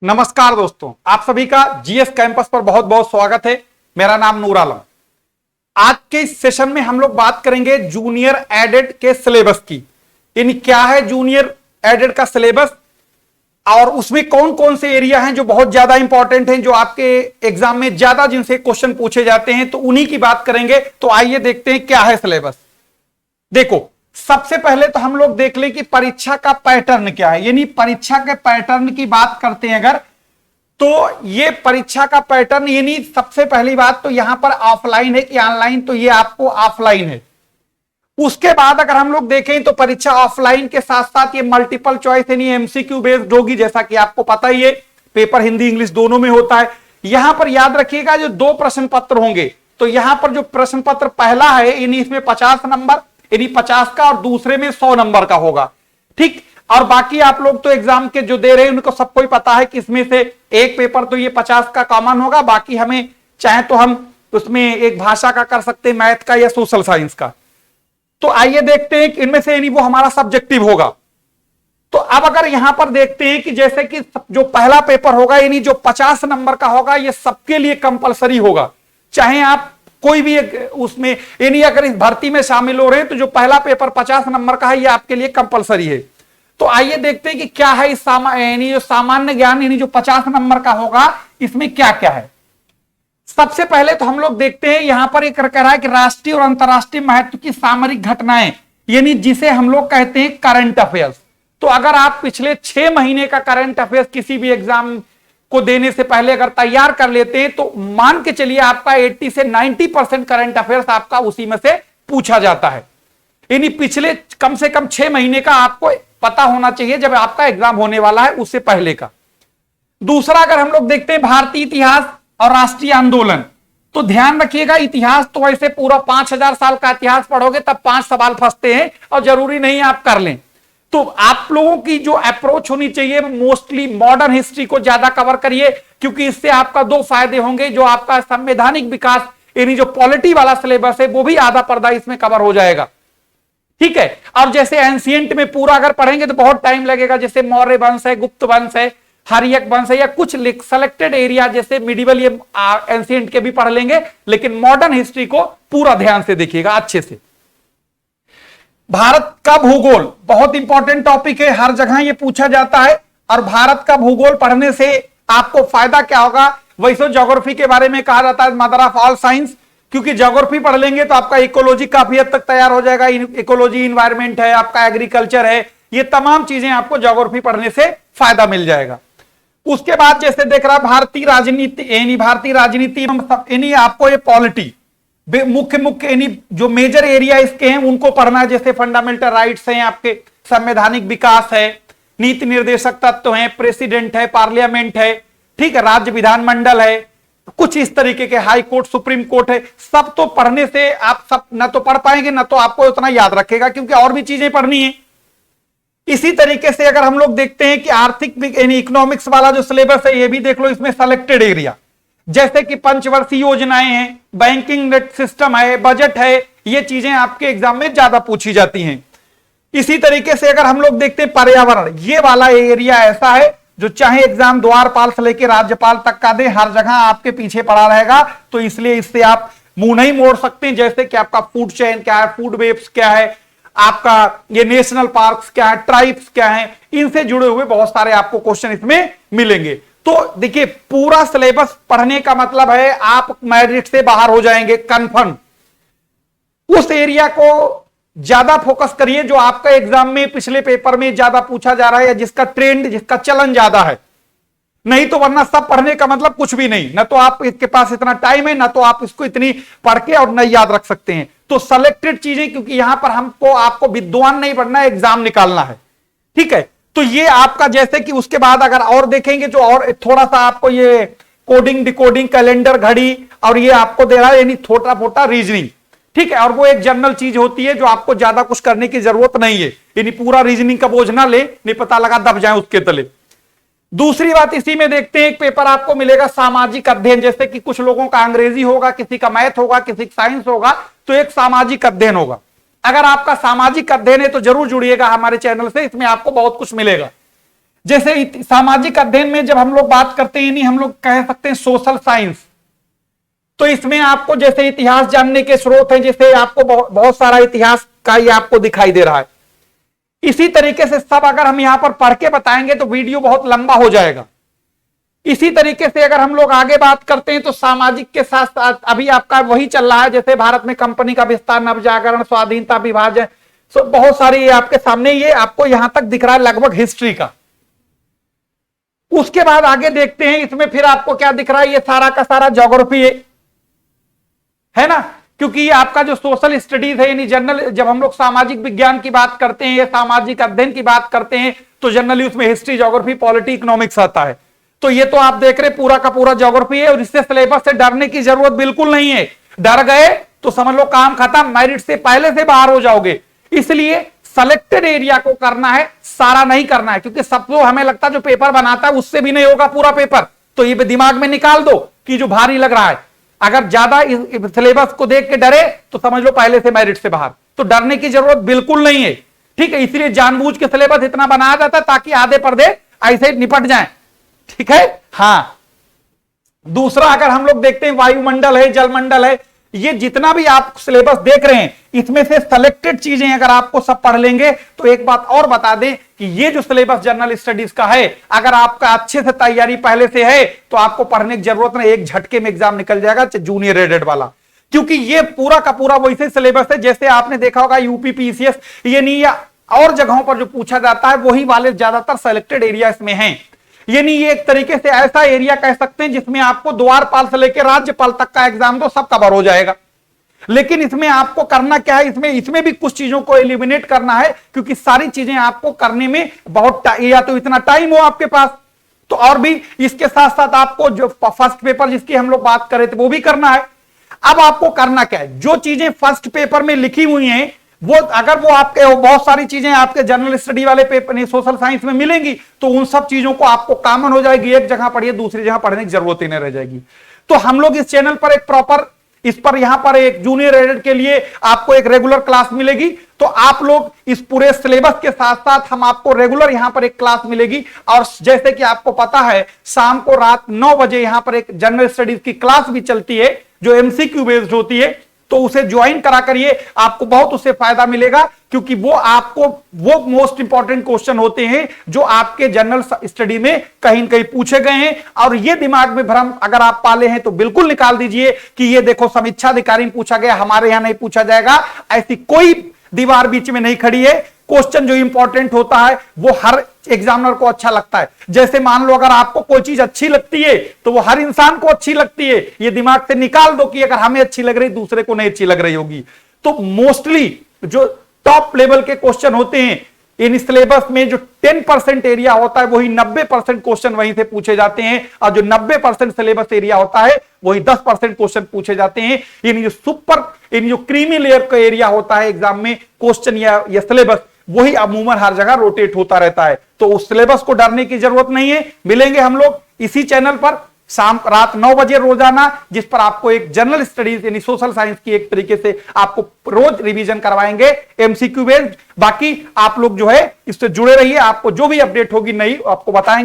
नमस्कार दोस्तों, आप सभी का जीएस कैंपस पर बहुत बहुत स्वागत है। मेरा नाम नूर आलम। आज के इस सेशन में हम लोग बात करेंगे जूनियर एडेड के सिलेबस की। यानी क्या है जूनियर एडेड का सिलेबस और उसमें कौन कौन से एरिया हैं जो बहुत ज्यादा इंपॉर्टेंट हैं, जो आपके एग्जाम में ज्यादा जिनसे क्वेश्चन पूछे जाते हैं, तो उन्हीं की बात करेंगे। तो आइए देखते हैं क्या है सिलेबस। देखो, सबसे पहले तो हम लोग देख लें कि परीक्षा का पैटर्न क्या है। यानी परीक्षा के पैटर्न की बात करते हैं अगर, तो ये परीक्षा का पैटर्न, यानी सबसे पहली बात तो यहां पर ऑफलाइन है कि ऑनलाइन, तो ये आपको ऑफलाइन है। उसके बाद अगर हम लोग देखें तो परीक्षा ऑफलाइन के साथ साथ ये मल्टीपल चॉइस यानी एमसीक्यू बेस्ड होगी। जैसा कि आपको पता ही है, पेपर हिंदी इंग्लिश दोनों में होता है। यहां पर याद रखिएगा जो दो प्रश्न पत्र होंगे, तो यहां पर जो प्रश्न पत्र पहला है यानी इसमें 50 नंबर यानी 50 का, और दूसरे में 100 नंबर का होगा। ठीक, और बाकी आप लोग तो एग्जाम के जो दे रहे हैं उनको सबको ही पता है कि इसमें से एक पेपर तो ये 50 का कॉमन होगा, बाकी हमें चाहे तो हम उसमें एक भाषा का कर सकते हैं, मैथ का या सोशल साइंस का। तो आइए देखते हैं कि इनमें से यानी वो हमारा सब्जेक्टिव होगा। तो अब अगर यहां पर देखते हैं कि जैसे कि जो पहला पेपर होगा यानी जो 50 नंबर का होगा, ये सबके लिए कंपलसरी होगा, चाहे आप कोई भी उसमें यानी अगर इस भर्ती में शामिल हो रहे हैं तो जो पहला पेपर 50 नंबर का है ये आपके लिए कंपलसरी है। तो आइए देखते हैं कि क्या है इस यानी जो सामान्य ज्ञान यानी जो 50 नंबर का होगा इसमें क्या क्या है। सबसे पहले तो हम लोग देखते हैं यहां पर एक कह रहा है कि राष्ट्रीय और अंतरराष्ट्रीय महत्व की सामरिक घटनाएं, यानी जिसे हम लोग कहते हैं करंट अफेयर्स। तो अगर आप पिछले 6 महीने का करंट अफेयर्स किसी भी एग्जाम को देने से पहले अगर तैयार कर लेते हैं तो मान के चलिए आपका 80 से 90% करंट अफेयर्स आपका उसी में से पूछा जाता है। यानी पिछले कम से कम 6 महीने का आपको पता होना चाहिए जब आपका एग्जाम होने वाला है, उससे पहले का। दूसरा, अगर हम लोग देखते हैं भारतीय इतिहास और राष्ट्रीय आंदोलन, तो ध्यान रखिएगा इतिहास तो वैसे पूरा 5000 साल का इतिहास पढ़ोगे तब 5 सवाल फंसते हैं और जरूरी नहीं आप कर लें। तो आप लोगों की जो अप्रोच होनी चाहिए मोस्टली मॉडर्न हिस्ट्री को ज्यादा कवर करिए, क्योंकि इससे आपका 2 फायदे होंगे। जो आपका संवैधानिक विकास यानी जो पॉलिटी वाला सिलेबस है वो भी आधा पर्दा इसमें कवर हो जाएगा। ठीक है, और जैसे एंशिएंट में पूरा अगर पढ़ेंगे तो बहुत टाइम लगेगा, जैसे मौर्य वंश है, गुप्त वंश है, हर्यक वंश है, या कुछ सेलेक्टेड एरिया जैसे मिडिवल ये एंशिएंट के भी पढ़ लेंगे, लेकिन मॉडर्न हिस्ट्री को पूरा ध्यान से देखिएगा अच्छे से। भारत का भूगोल बहुत इंपॉर्टेंट टॉपिक है, हर जगह ये पूछा जाता है। और भारत का भूगोल पढ़ने से आपको फायदा क्या होगा? वैसे ज्योग्राफी के बारे में कहा जाता है मदर ऑफ ऑल साइंस, क्योंकि ज्योग्राफी पढ़ लेंगे तो आपका इकोलॉजी काफी हद तक तैयार हो जाएगा। इकोलॉजी, इन्वायरमेंट है, आपका एग्रीकल्चर है, ये तमाम चीजें आपको ज्योग्राफी पढ़ने से फायदा मिल जाएगा। उसके बाद जैसे देख रहा भारतीय राजनीति यानी आपको ये पॉलिटी मुख्य यानी जो मेजर एरिया इसके हैं उनको पढ़ना है, जैसे फंडामेंटल राइट्स हैं, आपके संवैधानिक विकास है, नीति निर्देशक तत्व हैं, प्रेसिडेंट है, पार्लियामेंट है, ठीक है, राज्य विधानमंडल है, कुछ इस तरीके के हाई कोर्ट, सुप्रीम कोर्ट है। सब तो पढ़ने से आप सब ना तो पढ़ पाएंगे ना तो आपको उतना याद रखेगा, क्योंकि और भी चीजें पढ़नी है। इसी तरीके से अगर हम लोग देखते हैं कि आर्थिक यानी इकोनॉमिक्स वाला जो सिलेबस है ये भी देख लो, इसमें सेलेक्टेड एरिया जैसे कि पंचवर्षीय योजनाएं हैं, बैंकिंग नेट सिस्टम है, बजट है, ये चीजें आपके एग्जाम में ज्यादा पूछी जाती हैं। इसी तरीके से अगर हम लोग देखते हैं पर्यावरण, ये वाला एरिया ऐसा है जो चाहे एग्जाम द्वारपाल से लेकर राज्यपाल तक का दे, हर जगह आपके पीछे पड़ा रहेगा। तो इसलिए इससे आप मुंह नहीं मोड़ सकते हैं। जैसे कि आपका फूड चेन क्या है, फूड वेब्स क्या है, आपका ये नेशनल पार्क्स क्या है, ट्राइब्स क्या है, इनसे जुड़े हुए बहुत सारे आपको क्वेश्चन इसमें मिलेंगे। तो देखिए, पूरा सिलेबस पढ़ने का मतलब है आप मेरिट से बाहर हो जाएंगे कंफर्म। उस एरिया को ज्यादा फोकस करिए जो आपका एग्जाम में पिछले पेपर में ज्यादा पूछा जा रहा है, या जिसका ट्रेंड, जिसका चलन ज्यादा है। नहीं तो वरना सब पढ़ने का मतलब कुछ भी नहीं, ना तो आप इसके पास इतना टाइम है, ना तो आप इसको इतनी पढ़ के और नहीं याद रख सकते हैं। तो सेलेक्टेड चीजें, क्योंकि यहां पर हमको आपको विद्वान नहीं बनना है, एग्जाम निकालना है। ठीक है, तो ये आपका जैसे कि उसके बाद अगर और देखेंगे जो और थोड़ा सा आपको ये कोडिंग, डिकोडिंग, कैलेंडर, घड़ी, और ये आपको दे रहा है यानी छोटा मोटा रीजनिंग। ठीक है, और वो एक जनरल चीज होती है जो आपको ज्यादा कुछ करने की जरूरत नहीं है, यानी पूरा रीजनिंग का बोझ ना ले, नहीं पता लगा दब जाए उसके तले। दूसरी बात इसी में देखते हैं, एक पेपर आपको मिलेगा सामाजिक अध्ययन, जैसे कि कुछ लोगों का अंग्रेजी होगा, किसी का मैथ होगा, किसी का साइंस होगा, तो एक सामाजिक अध्ययन होगा। अगर आपका सामाजिक अध्ययन है तो जरूर जुड़िएगा हमारे चैनल से, इसमें आपको बहुत कुछ मिलेगा। जैसे सामाजिक अध्ययन में जब हम लोग बात करते हैं, नहीं हम लोग कह सकते हैं सोशल साइंस, तो इसमें आपको जैसे इतिहास जानने के स्रोत हैं, जैसे आपको बहुत सारा इतिहास का ही आपको दिखाई दे रहा है। इसी तरीके से सब अगर हम यहां पर पढ़ के बताएंगे तो वीडियो बहुत लंबा हो जाएगा। इसी तरीके से अगर हम लोग आगे बात करते हैं तो सामाजिक के साथ साथ अभी आपका वही चल रहा है, जैसे भारत में कंपनी का विस्तार, नवजागरण, स्वाधीनता, विभाजन, सो बहुत सारी आपके सामने ये आपको यहां तक दिख रहा है लगभग हिस्ट्री का। उसके बाद आगे देखते हैं इसमें फिर आपको क्या दिख रहा है, ये सारा का सारा ज्योग्राफी है ना, क्योंकि ये आपका जो सोशल स्टडीज है, यानी जनरल जब हम लोग सामाजिक विज्ञान की बात करते हैं या सामाजिक अध्ययन की बात करते हैं तो जनरली उसमें हिस्ट्री, ज्योग्राफी, पॉलिटी, इकोनॉमिक्स आता है। तो ये तो आप देख रहे पूरा का पूरा ज्योग्राफी है और इससे सिलेबस से डरने की जरूरत बिल्कुल नहीं है। डर गए तो समझ लो काम खत्म, मेरिट से पहले से बाहर हो जाओगे। इसलिए सेलेक्टेड एरिया को करना है, सारा नहीं करना है, क्योंकि सब तो हमें लगता है जो पेपर बनाता है उससे भी नहीं होगा पूरा पेपर। तो ये दिमाग में निकाल दो कि जो भारी लग रहा है, अगर ज्यादा सिलेबस को देख के डरे तो समझ लो पहले से मेरिट से बाहर। तो डरने की जरूरत बिल्कुल नहीं है, ठीक है। इसलिए जानबूझ के सिलेबस इतना बनाया जाता है ताकि आधे पर्दे ऐसे निपट जाएं, ठीक है। हाँ, दूसरा अगर हम लोग देखते हैं वायुमंडल है, जलमंडल है, ये जितना भी आप सिलेबस देख रहे हैं इसमें से सेलेक्टेड चीजें अगर आपको सब पढ़ लेंगे तो एक बात और बता दें कि ये जो सिलेबस जनरल स्टडीज का है, अगर आपका अच्छे से तैयारी पहले से है तो आपको पढ़ने की जरूरत नहीं, एक झटके में एग्जाम निकल जाएगा, जूनियर एडेड वाला। क्योंकि ये पूरा का पूरा वैसे सिलेबस है जैसे आपने देखा होगा यूपी पीसीएस, ये नहीं और जगहों पर जो पूछा जाता है वही वाले ज्यादातर सेलेक्टेड एरिया इसमें हैं। यानी ये एक तरीके से ऐसा एरिया कह सकते हैं जिसमें आपको द्वारपाल से लेकर राज्यपाल तक का एग्जाम दो सब कवर हो जाएगा। लेकिन इसमें आपको करना क्या है, इसमें भी कुछ चीजों को एलिमिनेट करना है, क्योंकि सारी चीजें आपको करने में बहुत या तो इतना टाइम हो आपके पास, तो और भी इसके साथ साथ आपको जो फर्स्ट पेपर जिसकी हम लोग बात कर रहे थे वो भी करना है। अब आपको करना क्या है, जो चीजें फर्स्ट पेपर में लिखी हुई हैं वो अगर वो आपके बहुत सारी चीजें आपके जनरल स्टडी वाले पेपर सोशल साइंस में मिलेंगी तो उन सब चीजों को आपको कॉमन हो जाएगी, एक जगह पढ़िए दूसरी जगह पढ़ने की जरूरत ही नहीं रह जाएगी। तो हम लोग इस चैनल पर एक प्रॉपर इस पर यहां पर एक जूनियर एडेड के लिए आपको एक रेगुलर क्लास मिलेगी। तो आप लोग इस पूरे सिलेबस के साथ साथ हम आपको रेगुलर यहां पर एक क्लास मिलेगी, और जैसे कि आपको पता है शाम को रात 9 बजे यहां पर एक जनरल स्टडीज की क्लास भी चलती है जो एमसीक्यू बेस्ड होती है, तो उसे ज्वाइन करा करिए, आपको बहुत उससे फायदा मिलेगा, क्योंकि वो आपको वो मोस्ट इंपॉर्टेंट क्वेश्चन होते हैं जो आपके जनरल स्टडी में कहीं न कहीं पूछे गए हैं। और ये दिमाग में भ्रम अगर आप पाले हैं तो बिल्कुल निकाल दीजिए कि ये देखो समीक्षा अधिकारी में पूछा गया, हमारे यहां नहीं पूछा जाएगा। ऐसी कोई दीवार बीच में नहीं खड़ी है। क्वेश्चन जो इंपॉर्टेंट होता है वो हर एग्जामिनर को अच्छा लगता है। जैसे मान लो अगर आपको कोई चीज अच्छी लगती है तो वो हर इंसान को अच्छी लगती है, ये दिमाग से निकाल दो कि अगर हमें अच्छी लग रही दूसरे को नहीं अच्छी लग रही होगी। तो मोस्टली जो टॉप लेवल के क्वेश्चन होते हैं इन सिलेबस में, जो 10% एरिया होता है वही 90% क्वेश्चन वहीं से पूछे जाते हैं, और जो 90% सिलेबस एरिया होता है वही 10% क्वेश्चन पूछे जाते हैं। इन जो क्रीमी लेयर का एरिया होता है एग्जाम में क्वेश्चन या सिलेबस, वही अमूमन हर जगह रोटेट होता रहता है। तो उस सिलेबस को डरने की जरूरत नहीं है। मिलेंगे हम लोग इसी चैनल पर रात 9 बजे रोजाना, जिस पर आपको एक जनरल स्टडीज यानी सोशल साइंस की एक तरीके से आपको रोज रिवीजन करवाएंगे एमसीक्यू बेस्ड। बाकी आप लोग जो है इससे जुड़े रहिए, आपको जो भी अपडेट होगी नई आपको बताएंगे।